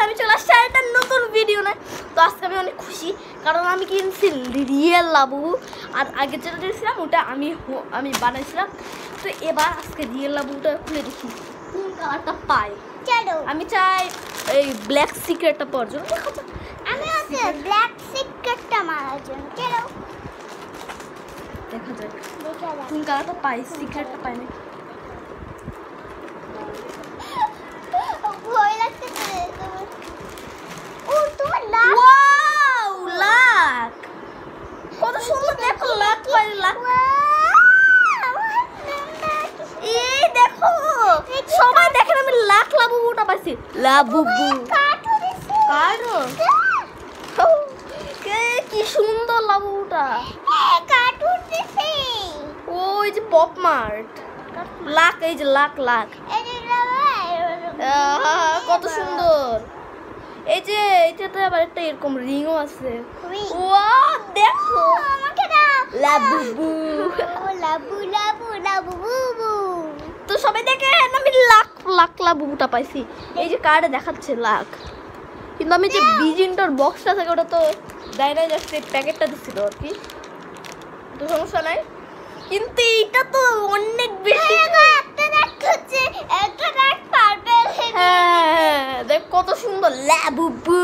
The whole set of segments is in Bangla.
আমি চলে আসছি একটা নতুন ভিডিও না। তো আজকে আমি অনেক খুশি কারণ আমি কিনছি রিয়েল লাবুবু। আর আগে যেটা দিয়েছিলাম ওটা আমি বানাইছিলাম। তো এবার আজকে রিয়েল লাবুবুটা খুলে দেখি কোন কালারটা পাই। চলো আমি চাই এই ব্ল্যাক সিক্রেটটা পাওয়ার জন্য। আমি আছে ব্ল্যাক সিক্রেটটা মারার জন্য। চলো দেখা যাক দেখা যাক কোন কালারটা পাই, সিক্রেটটা পাই না। ভয় লাগতেছে। ও তোমার লাভ ওয়াও লাক কত সুন্দর, দেখো লাক পাই লাক। এই দেখো সবাই দেখেন আমি লাক লাবুবুটা পাইছি। লাবুবু কার্টুন কে কি সুন্দর লাবুবুটা। কার্টুন দিছে ওই যে পপ মার্ট লাক, এই যে লাক লাক কত সুন্দর। এই যে এইটাতে আবার একটা এরকম রিংও আছে। ওয়াও দেখো আমাকে দাও লাবুবু। লাবু লাবু লাবুবু। তো সবাই দেখেন আমি লাক লাক লাবুবুটা পাইছি। এই যে কার্ডে দেখাচ্ছে লাক, কিন্তু আমি যে বিজিন্টার বক্সটা থাকে ওটা তো দেয় নাই, জাস্ট এই প্যাকেটটা দিচ্ছিল আর কি। তো সমস্যা নাই, কিন্তু এইটা তো অনেক বেশি। একটা দেখাচ্ছে একটা দেখ পার্পল। হ্যাঁ দেখ কত সুন্দর লাবুবু।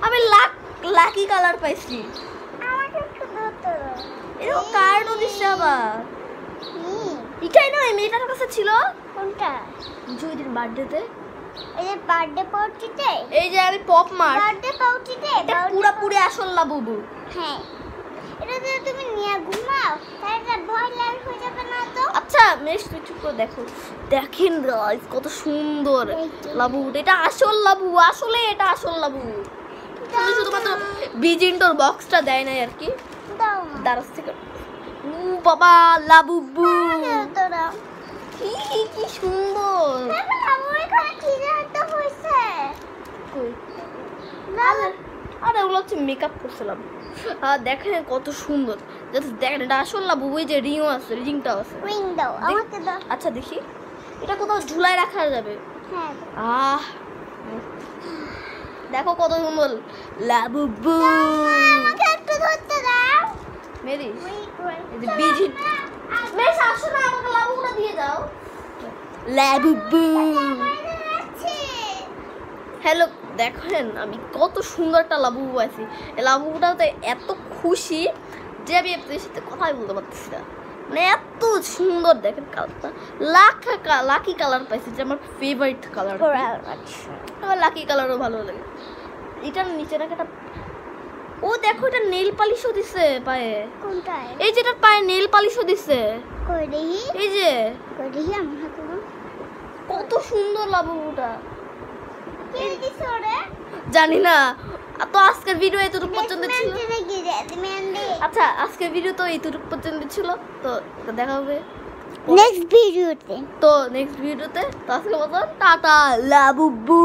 আমি লাক লাকি কালার পাইছি। আমাকে একটু ধরতে দাও। এরকম কার্ডও দিচ্ছে আবার। এটাই নয় মেয়েটার কাছে ছিল কোনটা? জুইদির বার্থডেতে। এই যে বার্থডে পার্টিতে, এই যে আমি পপ মার বার্থডে পার্টিতে এটা পুরোপুরি আসল লাবুবু। হ্যাঁ এটা যদি তুমি নিয়ে ঘুমাও তাহলে ভয় লাগে হয়ে যাবে না তো? আচ্ছা মেশ তুই চুপ করে দেখো, দেখেন গাইস কত সুন্দর লাবুবু। এটা আসল লাবু, আসলে এটা আসল লাবু। শুধুমাত্র বিজিন্টোর বক্সটা দেয় নাই আর কি। দাও দারাস থেকে ও বাবা লাবুবু তোরা কি সুন্দর। আমার এখানে কি জানতে হইছে? কই না আরে ওগুলো হচ্ছে মেকআপ করছিলাম। আর দেখেন কত সুন্দর, জাস্ট দেখেন এটা আসল লাবু। ওই যে রিংও আছে, রিংটাও আছে। রিং দাও আমাকে দাও। আচ্ছা দেখি এটা কোথাও ঝুলায় রাখা যাবে। হ্যাঁ আহ দেখো কত সুন্দর লাবুবু। আমাকে একটু ধরতে দাও। মেরি এই যে বিজি মেশ আসো না, আমাকে লাবুটা দিয়ে দাও। লাবুবু হ্যালো, দেখেন আমি কত সুন্দর একটা লাবুবু আছি। এই লাবুবুটাতে এত খুশি যে আমি আপনাদের সাথে কথাই বলতে পারতেছি না। মানে এত সুন্দর দেখেন কালারটা। লাকি কালার পাইছি, যে আমার ফেভারিট কালার। আমার লাকি কালারও ভালো লাগে। এটার নিচে নাকি একটা ও দেখো এটা নেল পালিশও দিছে পায়ে। কোনটা? এই যে এটার পায়ে নেল পালিশও দিছে। কই দেখি এই যে কই দেখি আমার হাতে দাও। কত সুন্দর লাবুবুটা। কে দিছে ওরে? জানি না। তো আজকের ভিডিও এতটুকু পর্যন্ত ছিল। আচ্ছা আজকের ভিডিও তো এইটুকু পর্যন্ত ছিল। তো দেখা হবে নেক্সট ভিডিওতে। তো আজকের মতো টাটা লাবুবু।